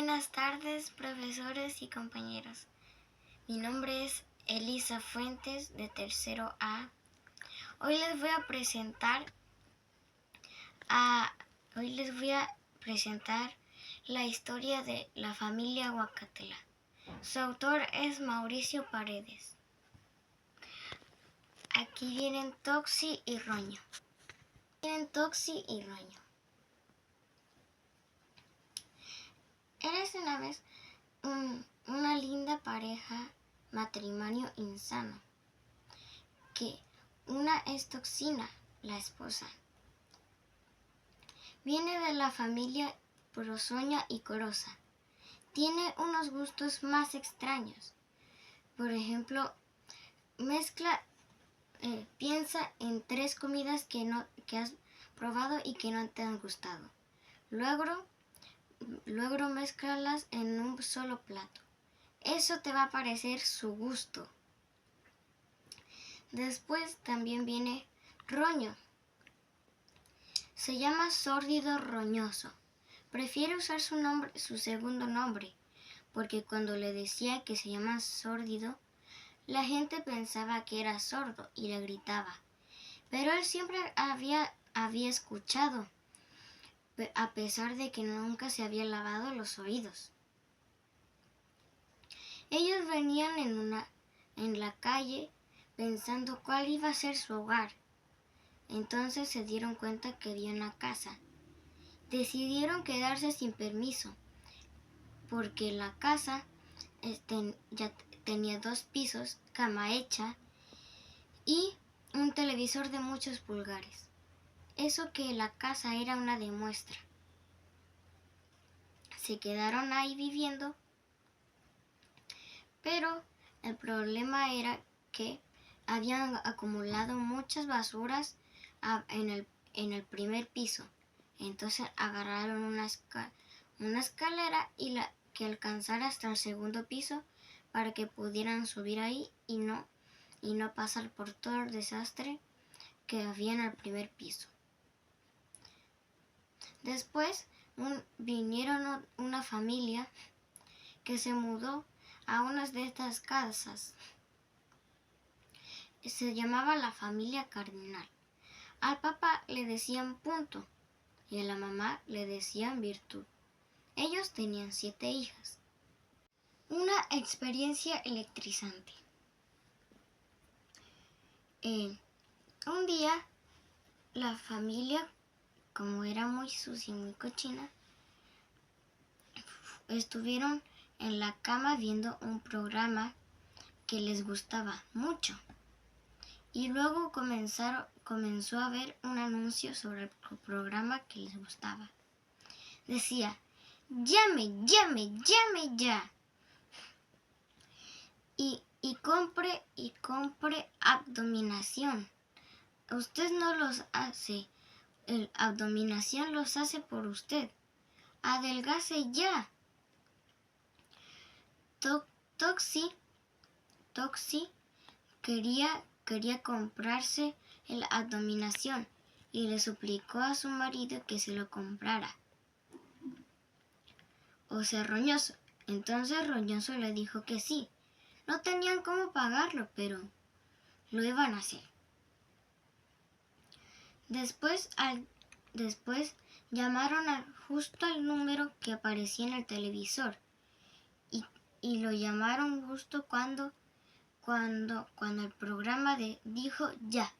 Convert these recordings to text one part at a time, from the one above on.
Buenas tardes, profesores y compañeros. Mi nombre es Elisa Fuentes, de tercero A. Hoy les voy a presentar la historia de la familia Huacatela. Su autor es Mauricio Paredes. Aquí vienen Toxi y Roño. Érase una vez una linda pareja, matrimonio insano, que una es Toxina, la esposa. Viene de la familia Prosoña y Coroza. Tiene unos gustos más extraños. Por ejemplo, piensa en 3 comidas que has probado y que no te han gustado. Luego mézclalas en un solo plato. Eso te va a parecer su gusto. Después también viene Roño. Se llama Sórdido Roñoso. Prefiere usar su segundo nombre, porque cuando le decía que se llama Sórdido, la gente pensaba que era sordo y le gritaba. Pero él siempre había escuchado, a pesar de que nunca se había lavado los oídos. Ellos venían en la calle pensando cuál iba a ser su hogar. Entonces se dieron cuenta que había una casa. Decidieron quedarse sin permiso, porque la casa ya tenía 2 pisos, cama hecha y un televisor de muchos pulgares. Eso que la casa era una demuestra. Se quedaron ahí viviendo, pero el problema era que habían acumulado muchas basuras en el primer piso. Entonces agarraron una escalera que alcanzara hasta el segundo piso para que pudieran subir ahí y no pasar por todo el desastre que había en el primer piso. Después vinieron una familia que se mudó a una de estas casas. Se llamaba la familia Cardinal. Al papá le decían Punto y a la mamá le decían Virtud. Ellos tenían 7 hijas. Una experiencia electrizante. Un día la familia, como era muy sucia y muy cochina, estuvieron en la cama viendo un programa que les gustaba mucho. Y luego comenzó a ver un anuncio sobre el programa que les gustaba. Decía, llame ya. Y compre abdominación. Usted no los hace. El abdominación los hace por usted. Adelgace ya. Toxi quería comprarse el abdominación y le suplicó a su marido que se lo comprara. O sea, Roñoso. Entonces Roñoso le dijo que sí. No tenían cómo pagarlo, pero lo iban a hacer. Después llamaron justo al número que aparecía en el televisor y lo llamaron justo cuando el programa dijo ya.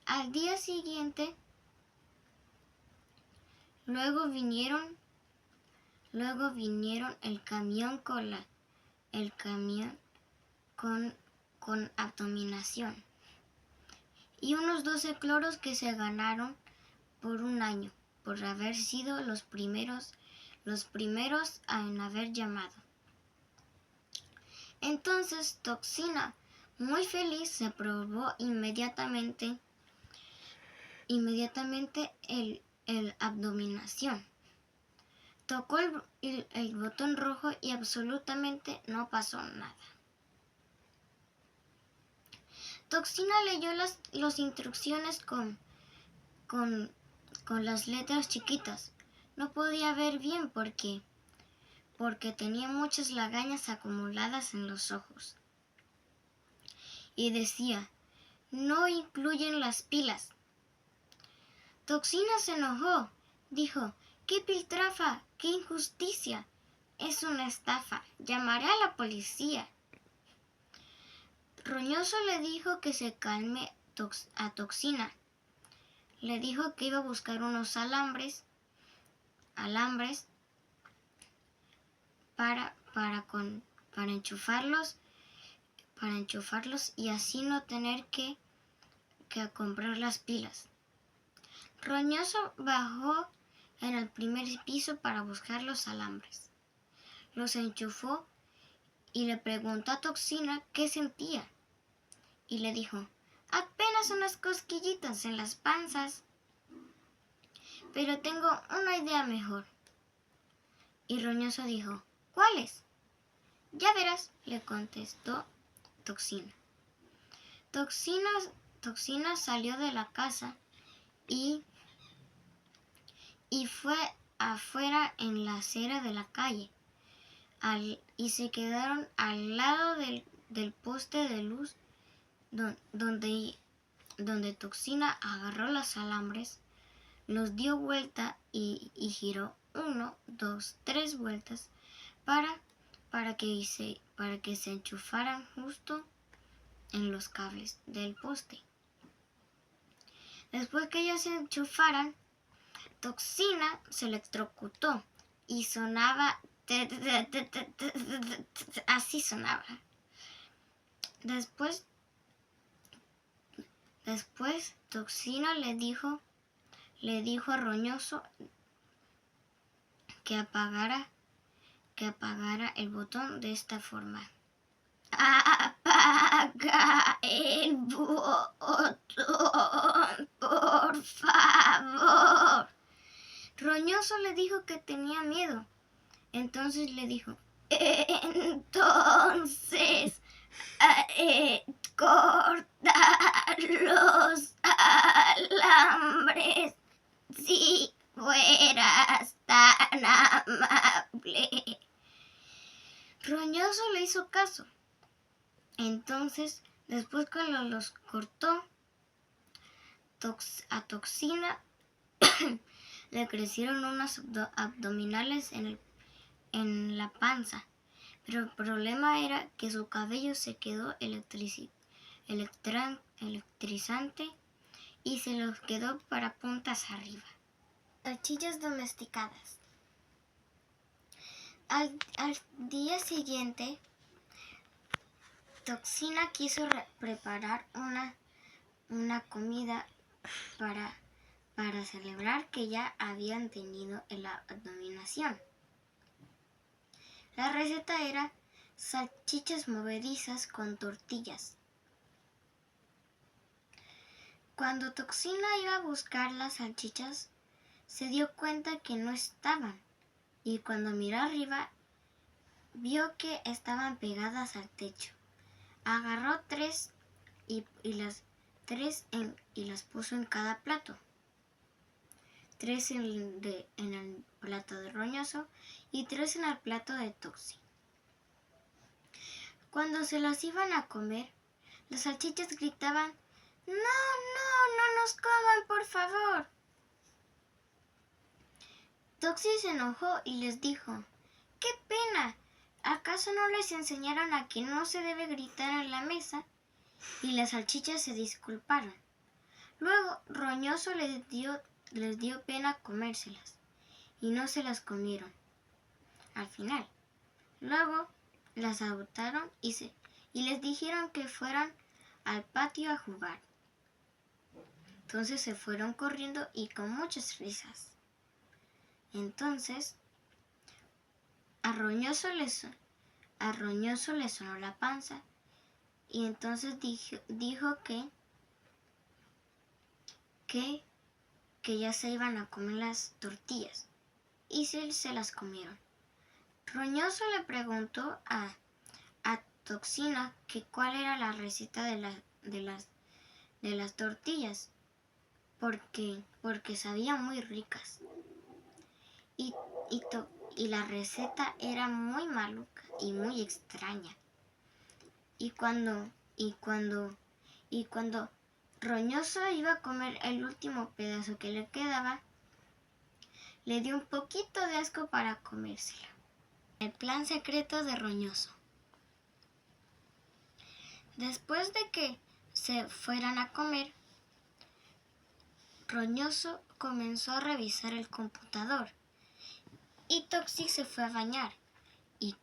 Al día siguiente, luego vinieron el camión con abdominación y unos 12 cloros que se ganaron por un año, por haber sido los primeros en haber llamado. Entonces Toxina, muy feliz, se probó inmediatamente el abdominación. Tocó el botón rojo y absolutamente no pasó nada. Toxina leyó las instrucciones con las letras chiquitas. No podía ver bien porque porque tenía muchas lagañas acumuladas en los ojos. Y decía: no incluyen las pilas. Toxina se enojó. Dijo: ¡qué piltrafa! ¡Qué injusticia! Es una estafa. Llamaré a la policía. Roñoso le dijo que se calme a Toxina. Le dijo que iba a buscar unos alambres para enchufarlos y así no tener que comprar las pilas. Roñoso bajó en el primer piso para buscar los alambres. Los enchufó y le preguntó a Toxina qué sentía. Y le dijo: apenas unas cosquillitas en las panzas. Pero tengo una idea mejor. Y Roñoso dijo: ¿cuáles? Ya verás, le contestó Toxina. Toxina salió de la casa y fue afuera en la acera de la calle y se quedaron al lado del poste de luz donde Toxina agarró los alambres, los dio vuelta y giró 1, 2, 3 vueltas para que se enchufaran justo en los cables del poste. Después que ellos se enchufaran, Toxina se electrocutó y sonaba así sonaba. Después Toxina le dijo a Roñoso que apagara el botón de esta forma. Apaga el botón, por favor. Roñoso le dijo que tenía miedo. Entonces le dijo: entonces cortar los alambres si fueras tan amable. Roñoso le hizo caso. Entonces, después cuando los cortó, a Toxina le crecieron unos abdominales en la panza, pero el problema era que su cabello se quedó electrizante y se los quedó para puntas arriba. Salchichas domesticadas. Al día siguiente, Toxina quiso preparar una comida para celebrar que ya habían tenido la dominación. La receta era salchichas movedizas con tortillas. Cuando Toxina iba a buscar las salchichas, se dio cuenta que no estaban, y cuando miró arriba, vio que estaban pegadas al techo. Agarró 3 y las puso en cada plato. 3 en el plato de Roñoso y 3 en el plato de Toxi. Cuando se las iban a comer, las salchichas gritaban: ¡No nos coman, por favor! Toxi se enojó y les dijo: ¡qué pena! ¿Acaso no les enseñaron a que no se debe gritar en la mesa? Y las salchichas se disculparon. Luego Roñoso les dio pena comérselas y no se las comieron al final. Luego las adoptaron y les dijeron que fueran al patio a jugar. Entonces se fueron corriendo y con muchas risas. Entonces a Roñoso le sonó la panza y entonces dijo que ya se iban a comer las tortillas y se las comieron. Roñoso le preguntó a Toxina que cuál era la receta de las tortillas porque sabían muy ricas. Y y la receta era muy maluca y muy extraña. Y cuando Roñoso iba a comer el último pedazo que le quedaba, le dio un poquito de asco para comérselo. El plan secreto de Roñoso. Después de que se fueran a comer, Roñoso comenzó a revisar el computador y Toxi se fue a bañar y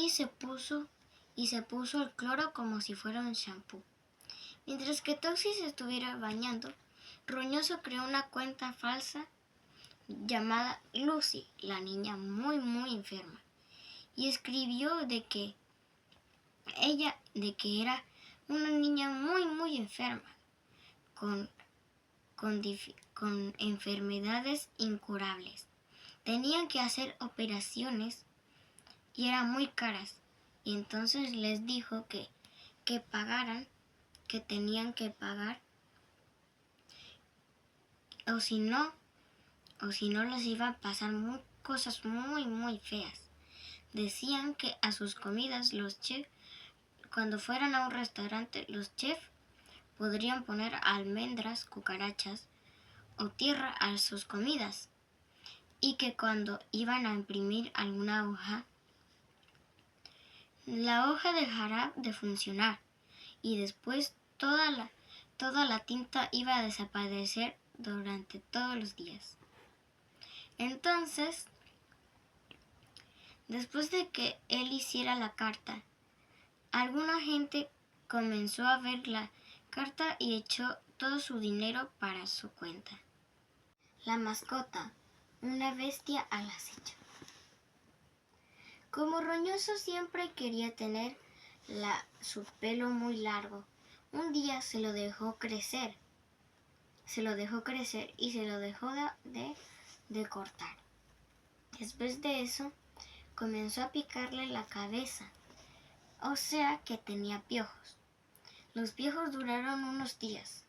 se puso el cloro como si fuera un shampoo. Mientras que Toxi se estuviera bañando, Roñoso creó una cuenta falsa llamada Lucy, la niña muy enferma, y escribió de que era una niña muy enferma, con enfermedades incurables. Tenían que hacer operaciones y eran muy caras. Y entonces les dijo que pagaran, que tenían que pagar, o si no les iban a pasar cosas muy feas. Decían que a sus comidas los chefs, cuando fueran a un restaurante, los chefs podrían poner almendras, cucarachas o tierra a sus comidas, y que cuando iban a imprimir alguna hoja, la hoja dejará de funcionar y después toda la tinta iba a desaparecer durante todos los días. Entonces, después de que él hiciera la carta, alguna gente comenzó a ver la carta y echó todo su dinero para su cuenta. La mascota, una bestia al acecho. Como Roñoso siempre quería tener su pelo muy largo, un día se lo dejó crecer y se lo dejó de cortar. Después de eso, comenzó a picarle la cabeza, o sea que tenía piojos. Los piojos duraron unos días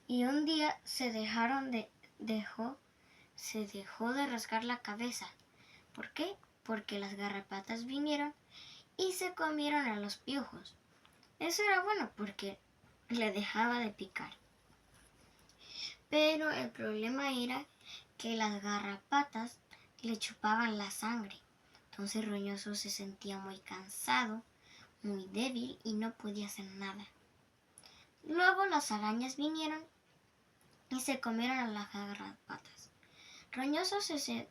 y un día dejó de rascar la cabeza. ¿Por qué? Porque las garrapatas vinieron y se comieron a los piojos. Eso era bueno porque le dejaba de picar. Pero el problema era que las garrapatas le chupaban la sangre. Entonces Roñoso se sentía muy cansado, muy débil y no podía hacer nada. Luego las arañas vinieron y se comieron a las garrapatas. Roñoso se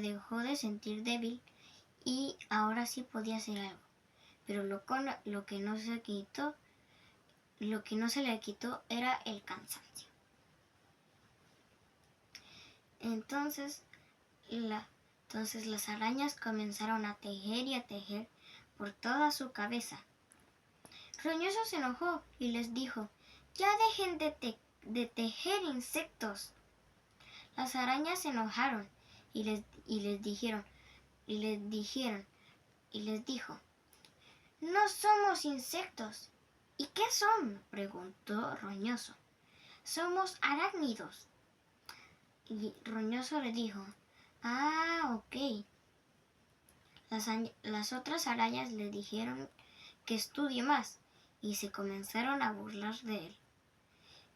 dejó de sentir débil y ahora sí podía hacer algo. Pero lo que no se le quitó era el cansancio. Entonces las arañas comenzaron a tejer y a tejer por toda su cabeza. Roñoso se enojó y les dijo: «Ya dejen de tejer insectos». Las arañas se enojaron y les dijo: «No somos insectos». «¿Y qué son?», preguntó Roñoso. «Somos arácnidos». Y Roñoso le dijo: «Ah, ok». Las otras arañas le dijeron que estudie más y se comenzaron a burlar de él.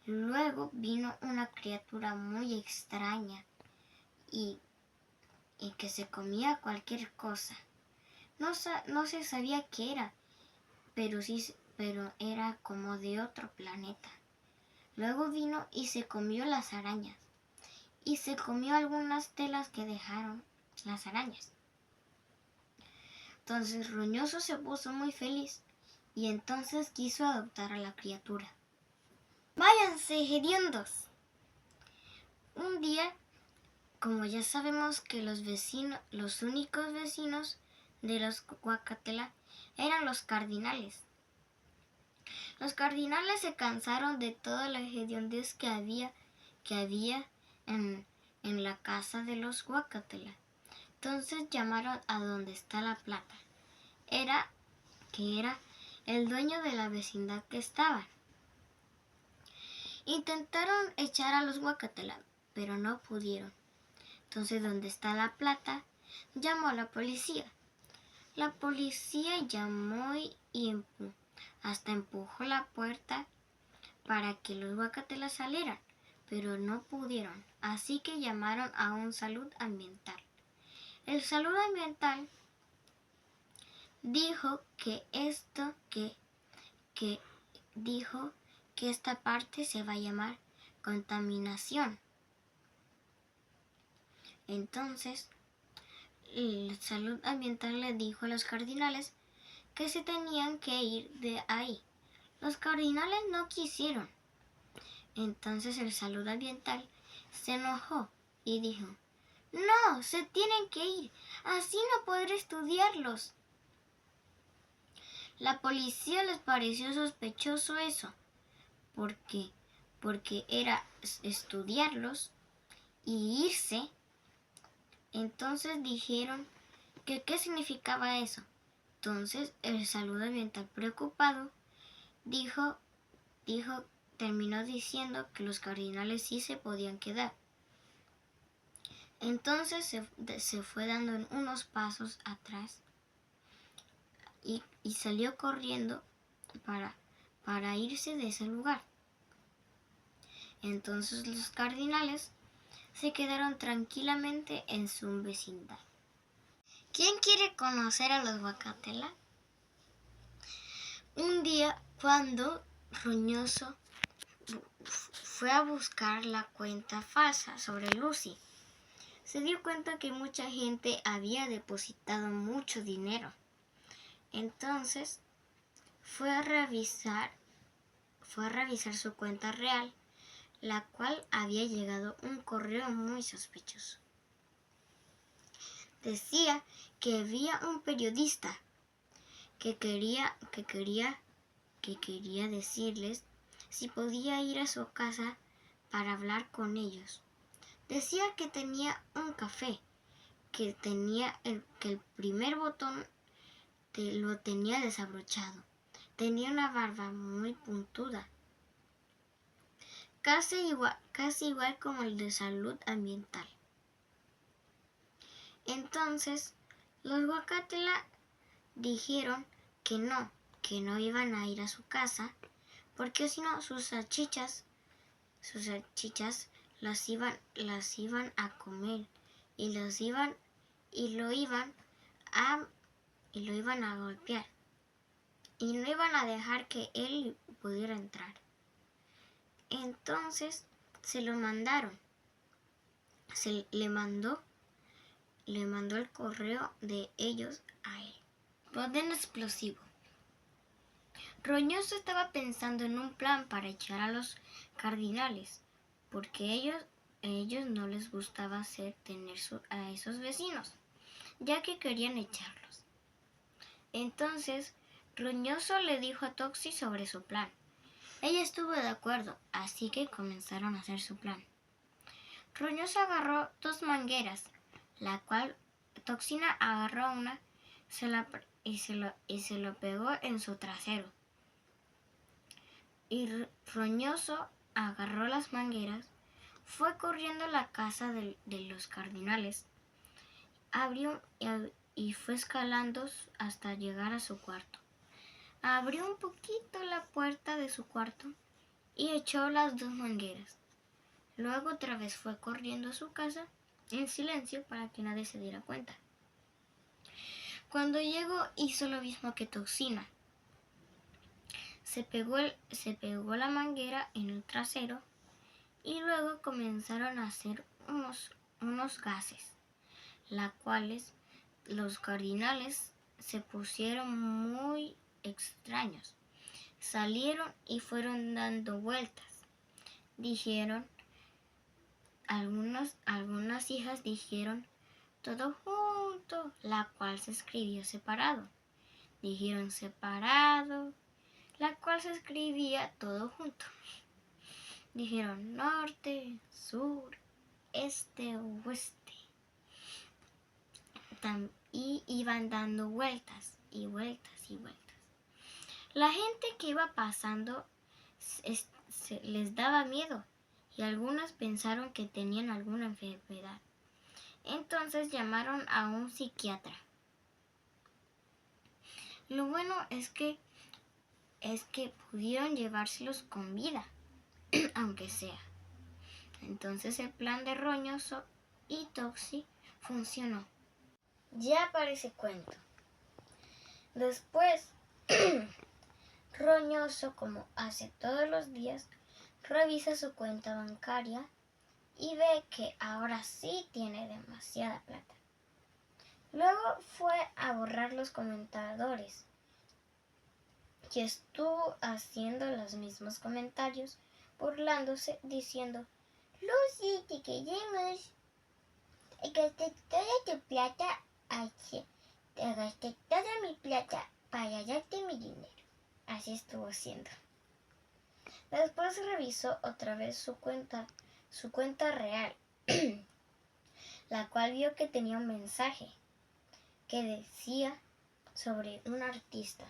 Luego vino una criatura muy extraña y que se comía cualquier cosa. No se sabía qué era, pero era como de otro planeta. Luego vino y se comió las arañas y se comió algunas telas que dejaron las arañas. Entonces Roñoso se puso muy feliz y entonces quiso adoptar a la criatura. ¡Váyanse, hediondos! Un día, como ya sabemos que los únicos vecinos de los Guacatela eran los cardinales. Los cardinales se cansaron de toda la hediondez que había en la casa de los Guacatela. Entonces llamaron a donde está la plata. Era el dueño de la vecindad que estaban. Intentaron echar a los Guacatela, pero no pudieron. Entonces, donde está la plata, llamó a la policía. La policía llamó y hasta empujó la puerta para que los guacatelas salieran, pero no pudieron, así que llamaron a un salud ambiental. El salud ambiental dijo que esta parte se va a llamar contaminación. Entonces, el salud ambiental le dijo a los cardinales que se tenían que ir de ahí. Los cardinales no quisieron. Entonces el salud ambiental se enojó y dijo: no, se tienen que ir, así no podré estudiarlos. La policía les pareció sospechoso eso, porque era estudiarlos y irse. Entonces dijeron que qué significaba eso. Entonces el salud ambiental, preocupado, terminó diciendo que los cardinales sí se podían quedar. Entonces se fue dando unos pasos atrás y salió corriendo para irse de ese lugar. Entonces los cardinales se quedaron tranquilamente en su vecindad. ¿Quién quiere conocer a los guacatelas? Un día, cuando Roñoso fue a buscar la cuenta falsa sobre Lucy, se dio cuenta que mucha gente había depositado mucho dinero. Entonces fue a revisar su cuenta real, la cual había llegado un correo muy sospechoso. Decía que había un periodista que quería decirles si podía ir a su casa para hablar con ellos. Decía que tenía un café, que el primer botón lo tenía desabrochado. Tenía una barba muy puntuda, casi igual como el de salud ambiental. Entonces, los guacatelas dijeron que no iban a ir a su casa, porque si no sus salchichas las iban a comer y lo iban a golpear y no iban a dejar que él pudiera entrar. Entonces se lo mandaron. Le mandó el correo de ellos a él. Botín explosivo. Roñoso estaba pensando en un plan para echar a los cardinales, porque a ellos no les gustaba tener a esos vecinos, ya que querían echarlos. Entonces, Roñoso le dijo a Toxi sobre su plan. Ella estuvo de acuerdo, así que comenzaron a hacer su plan. Roñoso agarró 2 mangueras, la cual Toxina agarró una y se lo pegó en su trasero. Y Roñoso agarró las mangueras, fue corriendo a la casa de los cardinales, abrió y fue escalando hasta llegar a su cuarto. Abrió un poquito la puerta de su cuarto y echó las 2 mangueras. Luego otra vez fue corriendo a su casa en silencio para que nadie se diera cuenta. Cuando llegó hizo lo mismo que Toxina. Se pegó la manguera en el trasero y luego comenzaron a hacer unos gases, las cuales los cardinales se pusieron muy extraños. Salieron y fueron dando vueltas. Dijeron, algunas hijas dijeron todo junto, la cual se escribió separado. Dijeron separado, la cual se escribía todo junto. Dijeron norte, sur, este, oeste. Y iban dando vueltas y vueltas y vueltas. La gente que iba pasando les daba miedo y algunas pensaron que tenían alguna enfermedad. Entonces llamaron a un psiquiatra. Lo bueno es que pudieron llevárselos con vida, aunque sea. Entonces el plan de Roñoso y Toxi funcionó. Ya parece cuento. Después, Roñoso, como hace todos los días, revisa su cuenta bancaria y ve que ahora sí tiene demasiada plata. Luego fue a borrar los comentadores y estuvo haciendo los mismos comentarios, burlándose, diciendo: Lucy, te queremos. Gasté toda tu plata así. Te gasté toda mi plata para darte mi dinero. Así estuvo haciendo. Después revisó otra vez su cuenta real, la cual vio que tenía un mensaje que decía sobre un artista,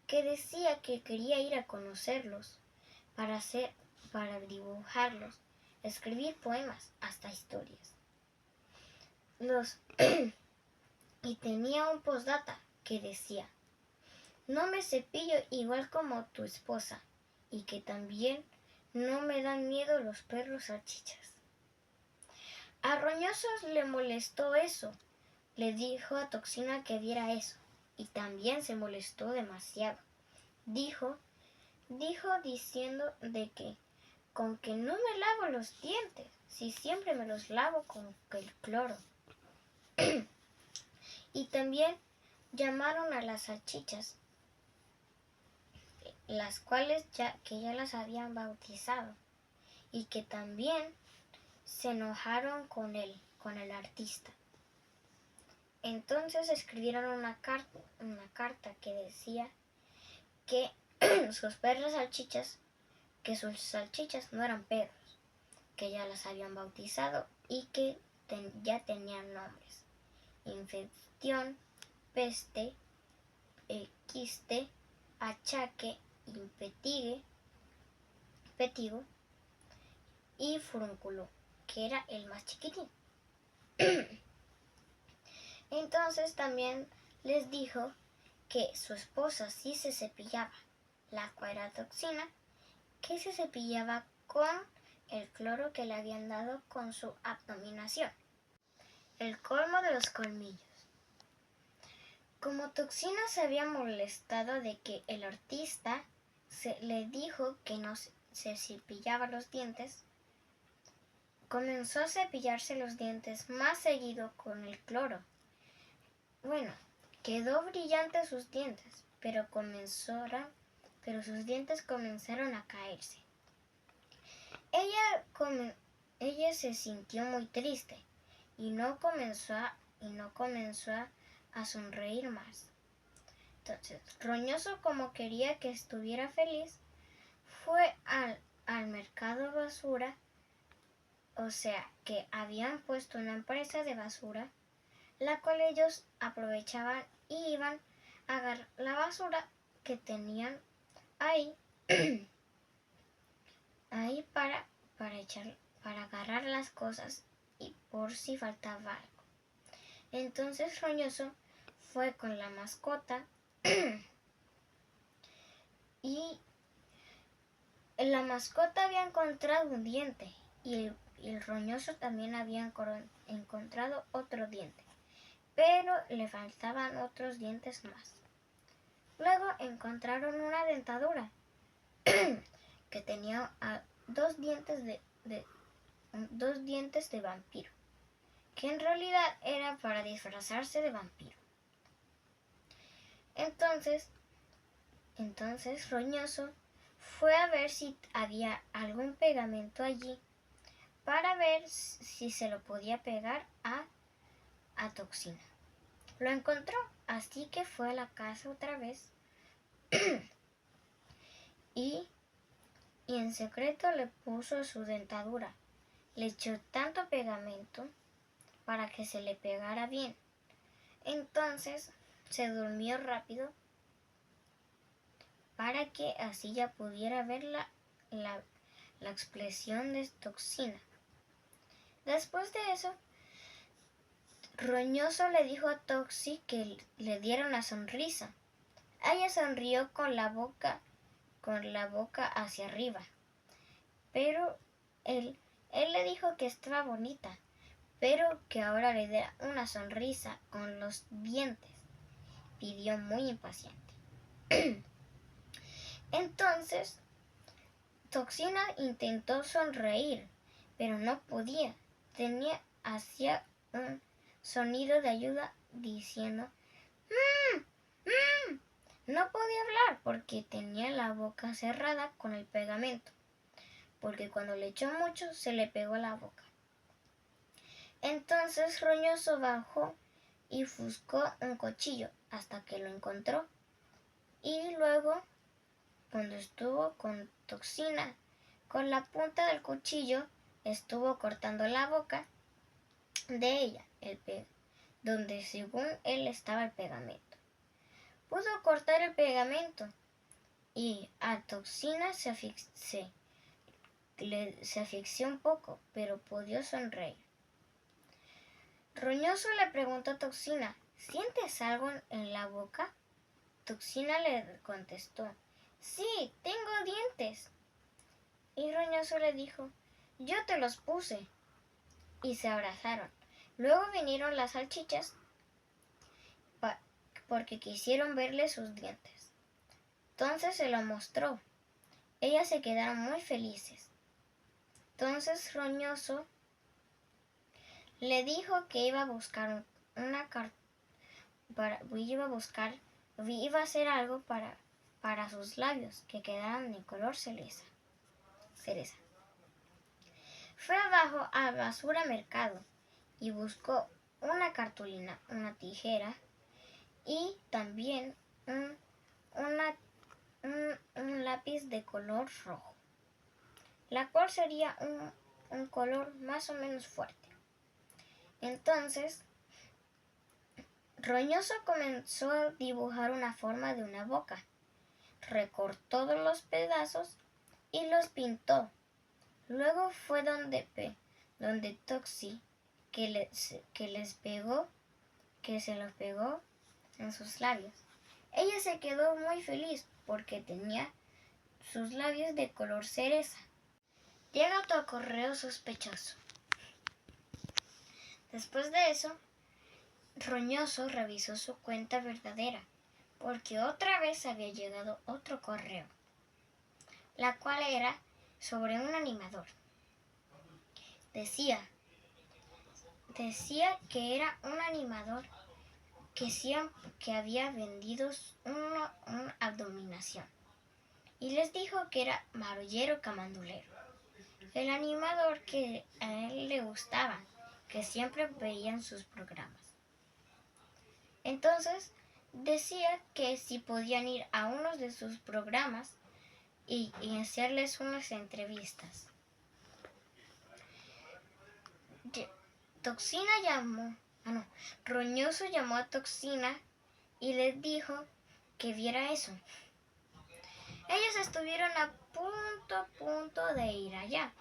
que decía que quería ir a conocerlos para dibujarlos, escribir poemas, hasta historias. Y tenía un postdata que decía: no me cepillo igual como tu esposa, y que también no me dan miedo los perros salchichas. A Roñosos le molestó eso. Le dijo a Toxina que viera eso, y también se molestó demasiado. Dijo diciendo de que con que no me lavo los dientes, si siempre me los lavo con el cloro. Y también llamaron a las salchichas, las cuales ya las habían bautizado, y que también se enojaron con el artista. Entonces escribieron una carta que decía que sus salchichas no eran perros, que ya las habían bautizado y que ya tenían nombres: infección, peste, quiste, achaque, petigo y furúnculo, que era el más chiquitín. Entonces también les dijo que su esposa sí se cepillaba, la cual era Toxina, que se cepillaba con el cloro que le habían dado con su abominación. El colmo de los colmillos. Como Toxina se había molestado de que el artista le dijo que no se cepillaba los dientes, comenzó a cepillarse los dientes más seguido con el cloro. Bueno, quedó brillante sus dientes, pero sus dientes comenzaron a caerse. Ella se sintió muy triste y no comenzó a sonreír más. Entonces, Roñoso, como quería que estuviera feliz, fue al mercado basura, o sea, que habían puesto una empresa de basura, la cual ellos aprovechaban y iban a agarrar la basura que tenían ahí, para agarrar las cosas y por si faltaba algo. Entonces Roñoso fue con la mascota y la mascota había encontrado un diente y el Roñoso también había encontrado otro diente, pero le faltaban otros dientes más. Luego encontraron una dentadura que tenía dos dientes de vampiro, que en realidad era para disfrazarse de vampiro. Entonces Roñoso fue a ver si había algún pegamento allí para ver si se lo podía pegar a Toxina. Lo encontró, así que fue a la casa otra vez y en secreto le puso su dentadura. Le echó tanto pegamento para que se le pegara bien. Entonces se durmió rápido para que así ya pudiera ver la expresión de Toxina. Después de eso, Roñoso le dijo a Toxi que le diera una sonrisa. Ella sonrió con la boca hacia arriba, pero él le dijo que estaba bonita, pero que ahora le diera una sonrisa con los dientes. Pidió muy impaciente. Entonces, Toxina intentó sonreír, pero no podía. Hacía un sonido de ayuda diciendo "mmm, mmm". No podía hablar porque tenía la boca cerrada con el pegamento, porque cuando le echó mucho se le pegó a la boca. Entonces Roñoso bajó y buscó un cuchillo hasta que lo encontró, y luego, cuando estuvo con Toxina, con la punta del cuchillo estuvo cortando la boca de ella, donde según él estaba el pegamento. Pudo cortar el pegamento y a Toxina se asfixió un poco, pero pudo sonreír. Roñoso le preguntó a Toxina, ¿sientes algo en la boca? Toxina le contestó, sí, tengo dientes. Y Roñoso le dijo, yo te los puse. Y se abrazaron. Luego vinieron las salchichas porque quisieron verle sus dientes. Entonces se lo mostró. Ellas se quedaron muy felices. Entonces Roñoso le dijo que iba a buscar iba a hacer algo para sus labios que quedaran de color cereza. Fue abajo al basura mercado y buscó una cartulina, una tijera y también un lápiz de color rojo, la cual sería un color más o menos fuerte. Entonces, Roñoso comenzó a dibujar una forma de una boca. Recortó los pedazos y los pintó. Luego fue donde Toxi, que se los pegó en sus labios. Ella se quedó muy feliz porque tenía sus labios de color cereza. Llega otro correo sospechoso. Después de eso, Roñoso revisó su cuenta verdadera, porque otra vez había llegado otro correo, la cual era sobre un animador. Decía que era un animador que había vendido una abominación, y les dijo que era Marullero Camandulero, el animador que a él le gustaba, que siempre veían sus programas. Entonces decía que si podían ir a uno de sus programas y hacerles unas entrevistas. Roñoso llamó a Toxina y les dijo que viera eso. Ellos estuvieron a punto de ir allá,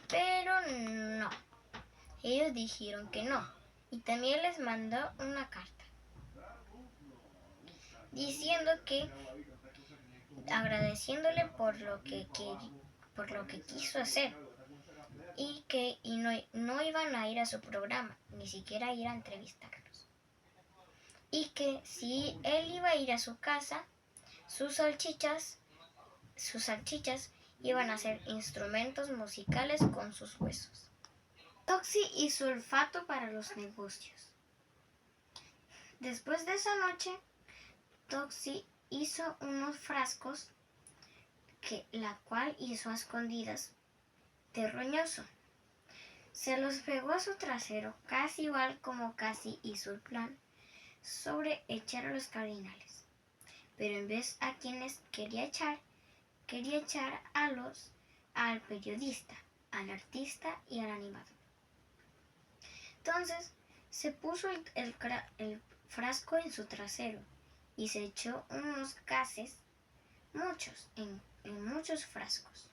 pero no. Ellos dijeron que no, y también les mandó una carta diciendo que agradeciéndole por lo que quiso hacer y que no iban a ir a su programa, ni siquiera ir a entrevistarlos, y que si él iba a ir a su casa, sus salchichas iban a hacer instrumentos musicales con sus huesos. Toxi y su olfato para los negocios. Después de esa noche, Toxi hizo unos frascos la cual hizo a escondidas de Roñoso. Se los pegó a su trasero, casi igual como casi hizo el plan sobre echar a los cardinales. Pero en vez a quienes quería echar al periodista, al artista y al animador. Entonces se puso el frasco en su trasero y se echó unos gases, en muchos frascos,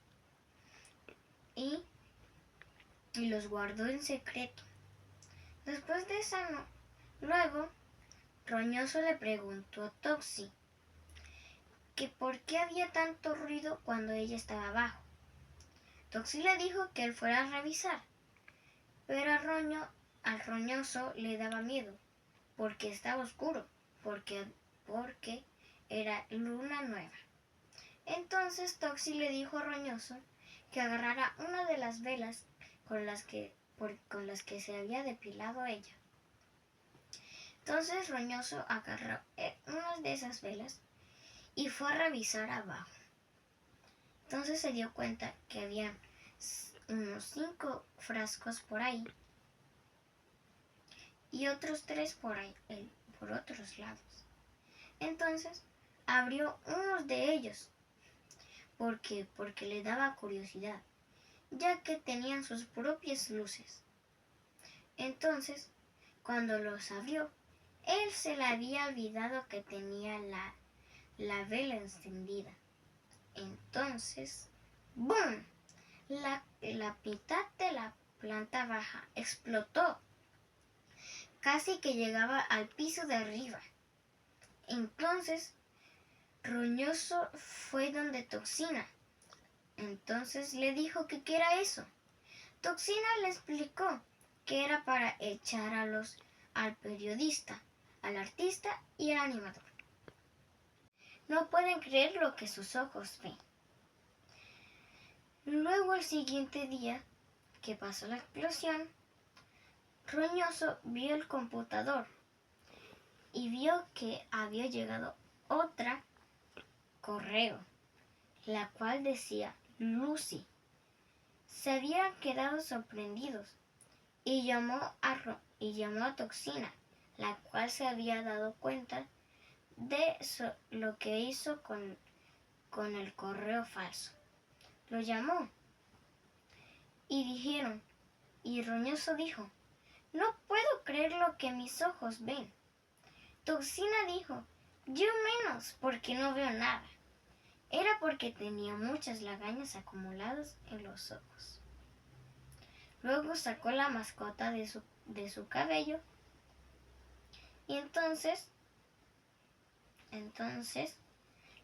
y los guardó en secreto. Después de esa Luego, Roñoso le preguntó a Toxi que por qué había tanto ruido cuando ella estaba abajo. Toxi le dijo que él fuera a revisar, pero al Roñoso le daba miedo, porque estaba oscuro, porque era luna nueva. Entonces Toxi le dijo a Roñoso que agarrara una de las velas con las que se había depilado ella. Entonces Roñoso agarró una de esas velas y fue a revisar abajo. Entonces se dio cuenta que había unos 5 frascos por ahí y otros 3 por ahí, por otros lados. Entonces abrió uno de ellos porque le daba curiosidad, ya que tenían sus propias luces. Entonces, cuando los abrió, él se le había olvidado que tenía la vela encendida. Entonces, ¡boom! La mitad de la planta baja explotó, casi que llegaba al piso de arriba. Entonces, Roñoso fue donde Toxina. Entonces le dijo que qué era eso. Toxina le explicó que era para echar al periodista, al artista y al animador. No pueden creer lo que sus ojos ven. Luego, el siguiente día que pasó la explosión, Roñoso vio el computador y vio que había llegado otra correo, la cual decía Lucy. Se habían quedado sorprendidos y llamó a Toxina, la cual se había dado cuenta de lo que hizo con el correo falso. Lo llamó y Roñoso dijo: no puedo creer lo que mis ojos ven. Toxina dijo: yo menos, porque no veo nada. Era porque tenía muchas lagañas acumuladas en los ojos. Luego sacó la mascota de su cabello y entonces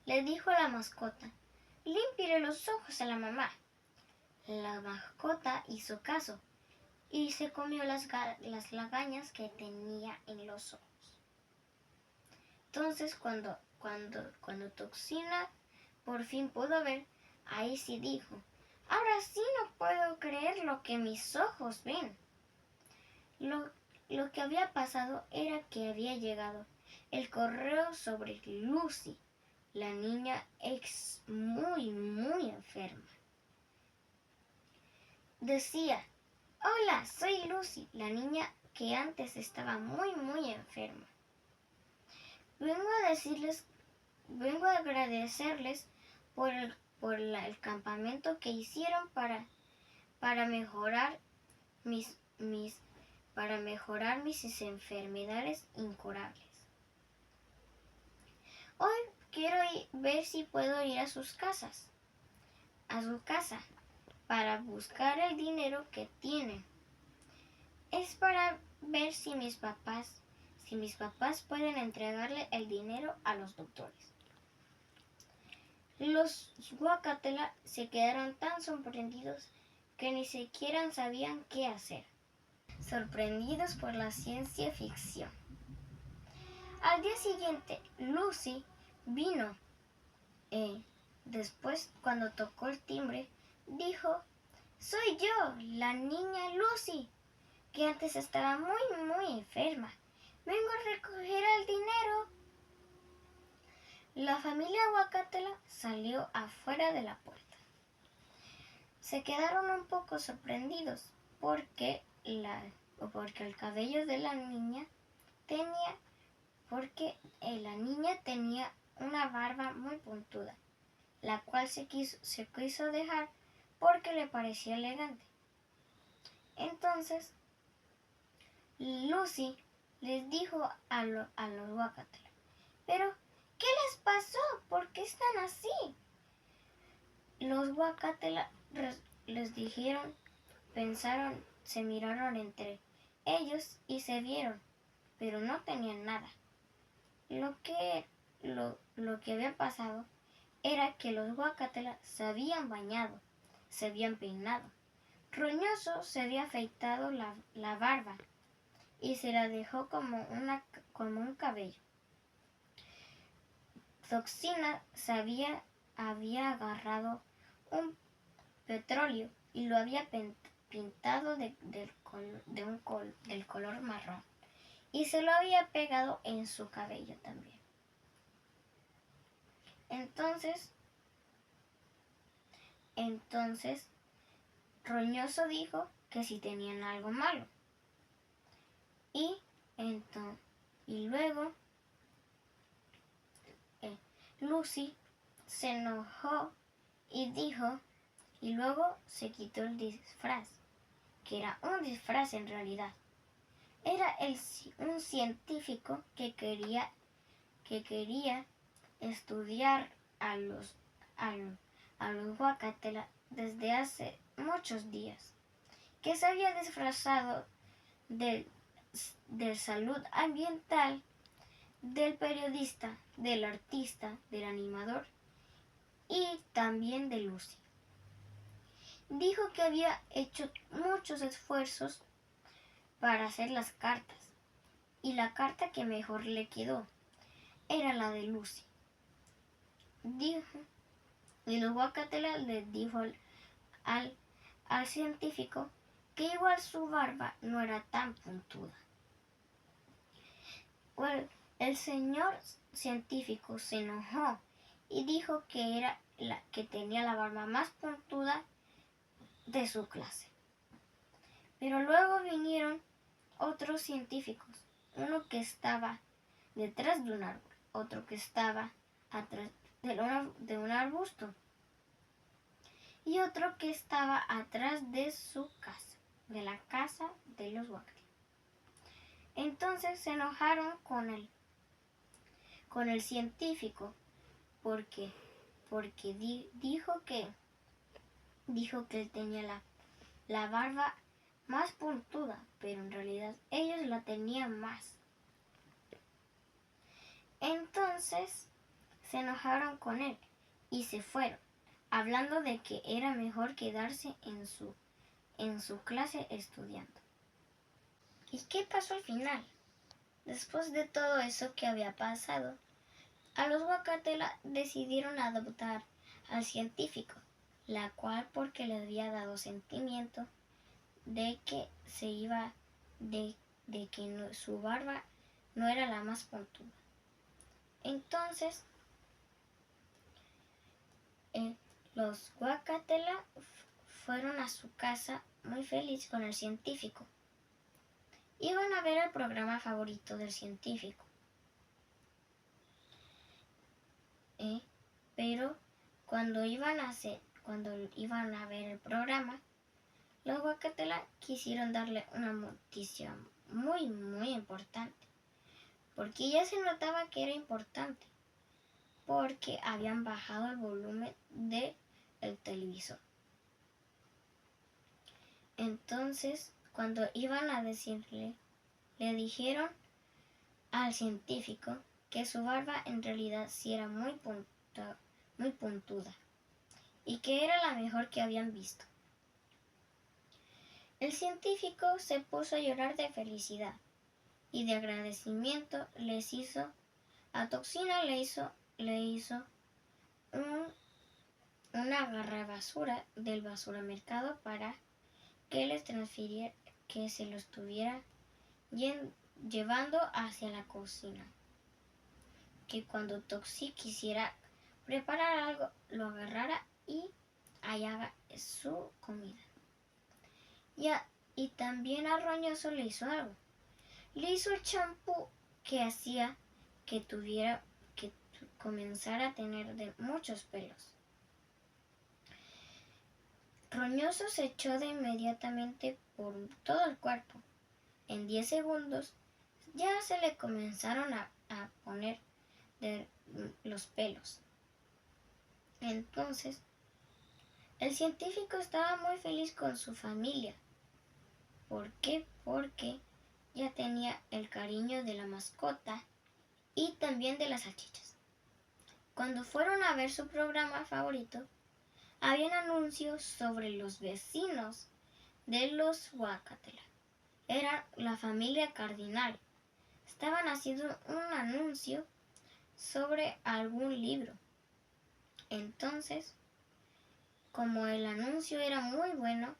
le dijo a la mascota: límpiale los ojos a la mamá. La mascota hizo caso y se comió las lagañas que tenía en los ojos. Entonces, cuando Toxina por fin pudo ver, ahí sí dijo: ahora sí no puedo creer lo que mis ojos ven. Lo que había pasado era que había llegado el correo sobre Lucy, la niña muy, muy enferma. Decía: hola, soy Lucy, la niña que antes estaba muy, muy enferma. Vengo a agradecerles por el campamento que hicieron para mejorar mis enfermedades incurables. Hoy quiero ver si puedo ir a su casa, para buscar el dinero que tienen. Es para ver si mis papás pueden entregarle el dinero a los doctores. Los Guacatela se quedaron tan sorprendidos que ni siquiera sabían qué hacer, sorprendidos por la ciencia ficción. Al día siguiente, Lucy vino. Después, cuando tocó el timbre, dijo: soy yo, la niña Lucy, que antes estaba muy, muy enferma. Vengo a recoger el dinero. La familia Guacatela salió afuera de la puerta. Se quedaron un poco sorprendidos porque el cabello de la niña tenía una barba muy puntuda, la cual se quiso dejar porque le parecía elegante. Entonces, Lucy les dijo a los Guacatela: pero, ¿qué les pasó? ¿Por qué están así? Los Guacatela les dijeron, pensaron, se miraron entre ellos y se vieron pero no tenían nada. Lo que había pasado era que los Guacatela se habían bañado, se habían peinado. Roñoso se había afeitado la barba y se la dejó como un cabello. Toxina había agarrado un petróleo y lo había pintado del color marrón y se lo había pegado en su cabello también. Entonces Roñoso dijo que si tenían algo malo. Y luego Lucy se enojó y luego se quitó el disfraz, que era un disfraz en realidad. Era un científico que quería estudiar a los Guacatela desde hace muchos días, que se había disfrazado del salud ambiental, del periodista, del artista, del animador y también de Lucy. Dijo que había hecho muchos esfuerzos para hacer las cartas y la carta que mejor le quedó era la de Lucy. Y los Guacatela le dijo al científico que igual su barba no era tan puntuda. Well, el señor científico se enojó y dijo que era que tenía la barba más puntuda de su clase. Pero luego vinieron otros científicos, uno que estaba detrás de un árbol, otro que estaba atrás de un arbusto y otro que estaba atrás de su casa, de la casa de los Guacatela. Entonces se enojaron con el científico porque dijo que él tenía la barba más puntuda, pero en realidad ellos la tenían más. Entonces se enojaron con él y se fueron, hablando de que era mejor quedarse en su clase estudiando. ¿Y qué pasó al final? Después de todo eso que había pasado, a los Guacatela decidieron adoptar al científico, la cual porque le había dado sentimiento de que su barba no era la más puntuda. Entonces los Guacatela fueron a su casa muy feliz con el científico. Iban a ver el programa favorito del científico. Pero cuando iban a ver el programa, los Guacatela quisieron darle una noticia muy, muy importante, porque ya se notaba que era importante, porque habían bajado el volumen del televisor. Entonces, cuando iban a decirle, le dijeron al científico que su barba en realidad sí era muy puntuda y que era la mejor que habían visto. El científico se puso a llorar de felicidad y de agradecimiento a Toxina le hizo una agarrabasura del basuramercado para que les transfiriera, que se lo estuviera llevando hacia la cocina. Que cuando Toxi quisiera preparar algo, lo agarrara y hallaba su comida. Y también a Roñoso le hizo algo. Le hizo el champú que hacía que comenzara a tener muchos pelos. Roñoso se echó de inmediatamente por todo el cuerpo. En 10 segundos ya se le comenzaron a poner los pelos. Entonces, el científico estaba muy feliz con su familia. ¿Por qué? Porque ya tenía el cariño de la mascota y también de las salchichas. Cuando fueron a ver su programa favorito, habían anuncios sobre los vecinos de los Huacatela. Era la familia Cardinal. Estaban haciendo un anuncio sobre algún libro. Entonces, como el anuncio era muy bueno,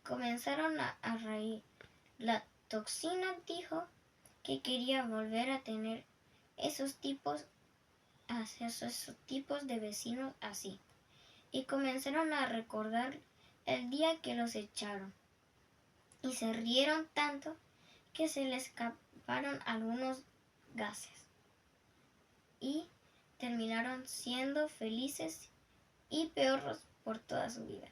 comenzaron a reír. La toxina dijo que quería volver a tener esos tipos de vecinos así. Y comenzaron a recordar el día que los echaron. Y se rieron tanto que se les escaparon algunos gases. Y terminaron siendo felices y peorros por toda su vida.